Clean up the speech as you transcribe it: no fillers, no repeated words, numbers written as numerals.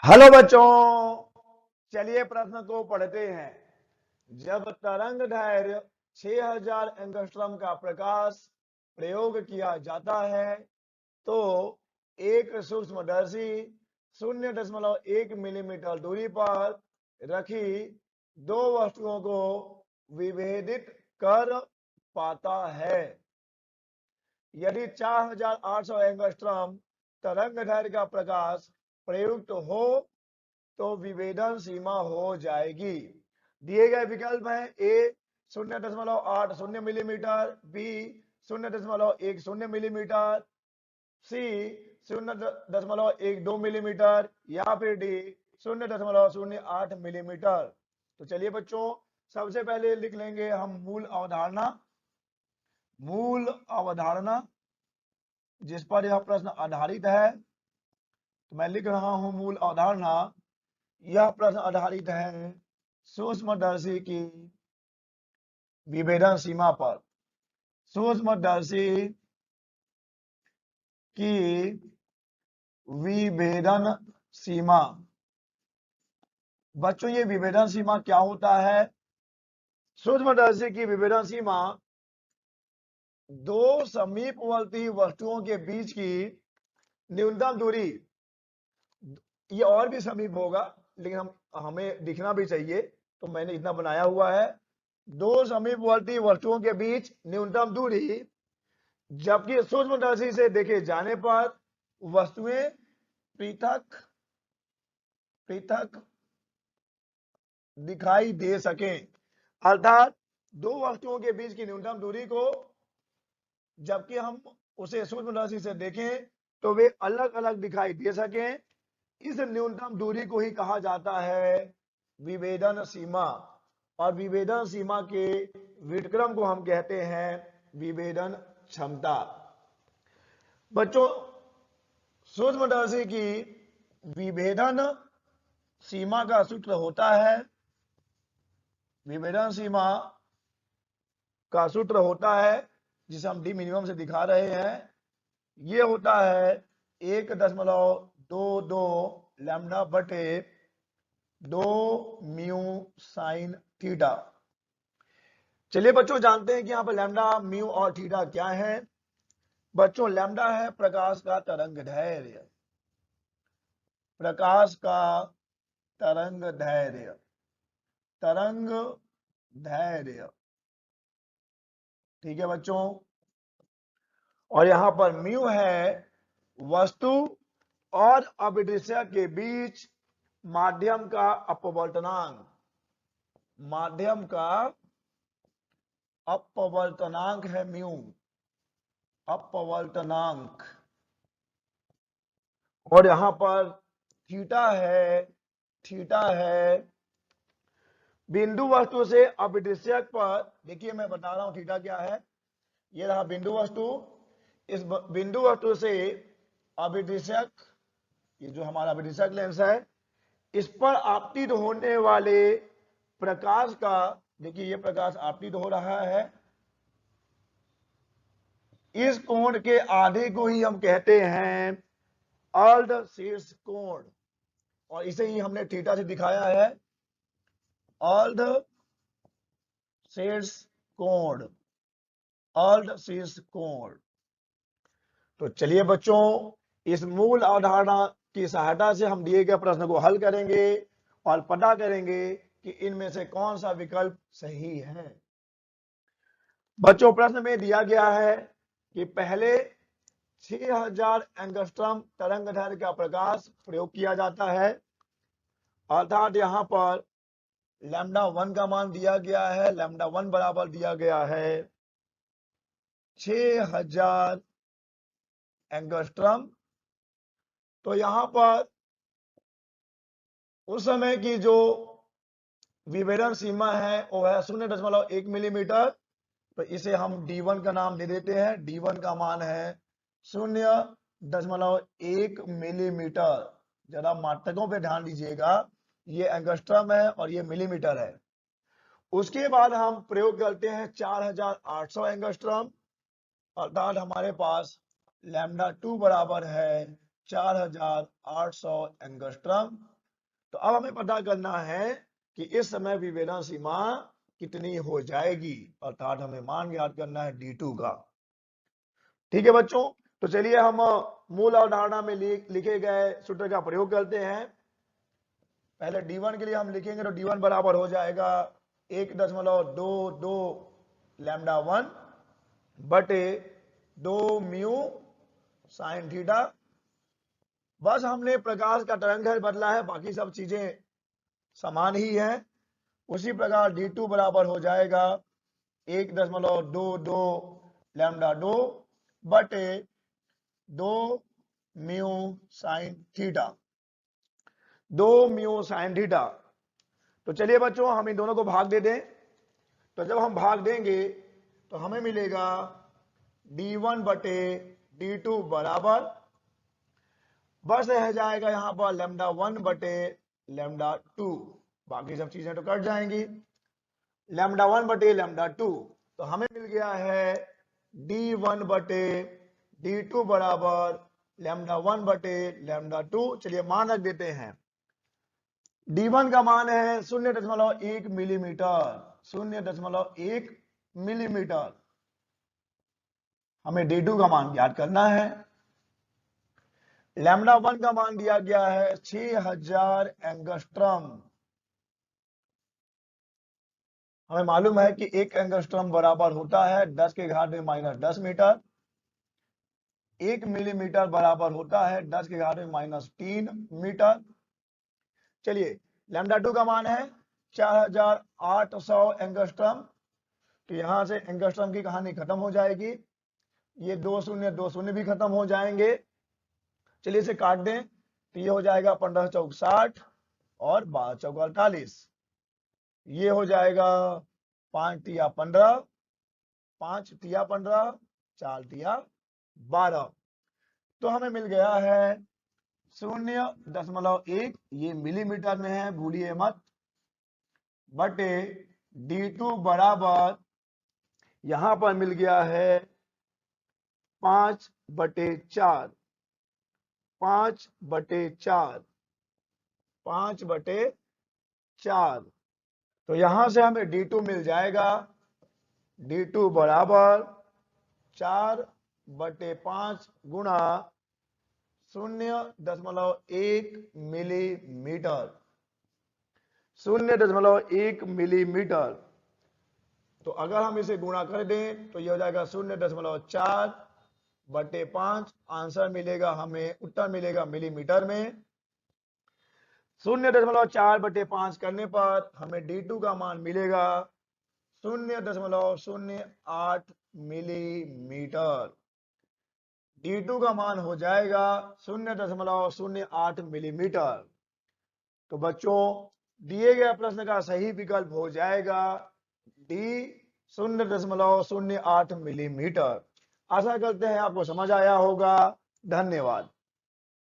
Hello बच्चों, चलिए प्रश्न को पढ़ते हैं। जब तरंग दैर्घ्य 6000 एंगस्ट्रॉम का प्रकाश प्रयोग किया जाता है तो एक सूक्ष्मदर्शी 0.1 मिलीमीटर दूरी पर रखी दो वस्तुओं को विभेदित कर पाता है। यदि 4800 एंगस्ट्रॉम तरंग दैर्घ्य का प्रकाश प्रयुक्त हो तो विभेदन सीमा हो जाएगी। दिए गए विकल्प हैं ए 0.80 मिलीमीटर, बी 0.10 मिलीमीटर, सी 0.12 मिलीमीटर या फिर डी 0.08 मिलीमीटर। तो चलिए बच्चों, सबसे पहले लिख लेंगे हम मूल अवधारणा जिस पर यह प्रश्न आधारित है। तो मैं लिख रहा हूं मूल अवधारणा। यह प्रश्न आधारित है सूक्ष्मदर्शी की विभेदन सीमा पर। सूक्ष्मदर्शी की विभेदन सीमा। बच्चों, ये विभेदन सीमा क्या होता है? सूक्ष्मदर्शी की विभेदन सीमा दो समीपवर्ती वस्तुओं के बीच की न्यूनतम दूरी। ये और भी समीप होगा लेकिन हमें दिखना भी चाहिए, तो मैंने इतना बनाया हुआ है। दो समीपवर्ती वस्तुओं के बीच न्यूनतम दूरी, जबकि सूक्ष्मदर्शी से देखे जाने पर वस्तुएं पृथक पृथक दिखाई दे सकें। अर्थात दो वस्तुओं के बीच की न्यूनतम दूरी को जबकि हम उसे सूक्ष्मदर्शी से देखें तो वे अलग अलग दिखाई दे सकें। इस न्यूनतम दूरी को ही कहा जाता है विभेदन सीमा, और विभेदन सीमा के व्युत्क्रम को हम कहते हैं विभेदन क्षमता। बच्चों, सूक्ष्मदर्शी की विभेदन सीमा का सूत्र होता है, विभेदन सीमा का सूत्र होता है जिसे हम डी मिनिमम से दिखा रहे हैं। ये होता है 1.22 लैम्डा बटे 2 म्यू साइन थीटा। चलिए बच्चों, जानते हैं कि यहाँ पर लैम्डा, म्यू और थीटा क्या है। बच्चों, लैम्डा है प्रकाश का तरंग दैर्घ्य। प्रकाश का तरंग दैर्घ्य, तरंग दैर्घ्य, ठीक है बच्चों। और यहां पर म्यू है वस्तु और अभिदृश्य के बीच माध्यम का अपवर्तनांक। माध्यम का अपवर्तनांक है म्यू, अपवर्तनांक। और यहां पर थीटा है बिंदु वस्तु से अभिदृश्य पर। देखिए मैं बता रहा हूं थीटा क्या है। ये रहा बिंदु वस्तु, इस बिंदु वस्तु से अभिदृश्यक, ये जो हमारा अभिदृश्यक लेंस है, इस पर आपतित होने वाले प्रकाश का, देखिए ये प्रकाश आपतित हो रहा है, इस कोण के आधे को ही हम कहते हैं अर्ध शीर्ष कोण, और इसे ही हमने थीटा से दिखाया है अर्ध शीर्ष कोण, अर्ध शीर्ष कोण। तो चलिए बच्चों, इस मूल अवधारणा की सहायता से हम दिए गए प्रश्न को हल करेंगे और पता करेंगे कि इनमें से कौन सा विकल्प सही है। बच्चों, प्रश्न में दिया गया है कि पहले 6000 एंगस्ट्रॉम तरंग दैर्घ्य का प्रकाश प्रयोग किया जाता है। अर्थात यहां पर लैम्डा 1 का मान दिया गया है, लैम्डा 1 बराबर दिया गया है 6000 एंगस्ट्रॉम। तो यहां पर उस समय की जो विभेदन सीमा है वो है 0.1 मिलीमीटर। तो इसे हम D1 का नाम दे देते हैं। D1 का मान है 0.1 मिलीमीटर। जरा मात्रकों पे ध्यान दीजिएगा, ये एंगस्ट्रॉम है और ये मिलीमीटर है। उसके बाद हम प्रयोग करते हैं 4800 एंगस्ट्रॉम, अर्थात हमारे पास लैम्डा 2 बराबर है 4800 एंगस्ट्रम। तो अब हमें पता करना है कि इस समय विभेदन सीमा कितनी हो जाएगी, अर्थात हमें मान ज्ञात करना है D2 का। ठीक है बच्चों, तो चलिए हम मूल अवधारणा में लिखे गए सूत्र का प्रयोग करते हैं। पहले D1 के लिए हम लिखेंगे तो D1 बराबर हो जाएगा 1.22 लैम्डा 1 बटे 2 म्यू साइन थीटा। बस हमने प्रकाश का तरंग बदला है, बाकी सब चीजें समान ही है। उसी प्रकार D2 बराबर हो जाएगा 1.22 लैम्डा 2 बटे 2 mu sine theta, 2 mu sine theta. तो चलिए बच्चों हम इन दोनों को भाग दे दें। तो जब हम भाग देंगे तो हमें मिलेगा D1 बटे D2 बराबर, बस रह जाएगा यहां पर लैम्डा 1 बटे लैम्डा 2, बाकी सब चीजें तो कट जाएंगी। लैम्डा 1 बटे लैम्डा 2, तो हमें मिल गया है D1 बटे D2 बराबर लैम्डा 1 बटे लैम्डा 2। चलिए मान रख देते हैं। D1 का मान है 0.1 मिलीमीटर, 0.1 मिलीमीटर। हमें D2 का मान ज्ञात करना है। लैम्डा 1 का मान दिया गया है 6000 एंगस्ट्रम। हमें मालूम है कि 1 एंगस्ट्रम बराबर होता है 10 के घात में -10 मीटर। 1 मिलीमीटर बराबर होता है 10 के घात में -3 मीटर। चलिए लैम्डा 2 का मान है 4800 एंगस्ट्रम। तो यहां से एंगस्ट्रम की कहानी खत्म हो जाएगी, ये 2 शून्य भी खत्म हो जाएंगे। चलिए इसे काट दें तो ये हो जाएगा 15 चौक 60 और 12 चौक 48। ये हो जाएगा 5 तिया 15, 5 तिया 15, 4 तिया 12। तो हमें मिल गया है 0.1, ये मिलीमीटर में है भूलिए मत, बटे D2 बराबर यहां पर मिल गया है 5 बटे 4, 5 बटे 4, 5 बटे 4। तो यहां से हमें D2 मिल जाएगा, D2 बराबर 4 बटे 5 गुणा 0.1 मिलीमीटर, 0.1 मिलीमीटर। तो अगर हम इसे गुणा कर दें तो यह हो जाएगा 0.4 बटे 5। आंसर मिलेगा हमें, उत्तर मिलेगा मिलीमीटर में। 0.4 बटे 5 करने पर हमें D2 का मान मिलेगा 0.08 मिलीमीटर। D2 का मान हो जाएगा 0.08 मिलीमीटर। तो बच्चों दिए गए प्रश्न का सही विकल्प हो जाएगा D, 0.08 मिलीमीटर। आशा करते हैं आपको समझ आया होगा। धन्यवाद।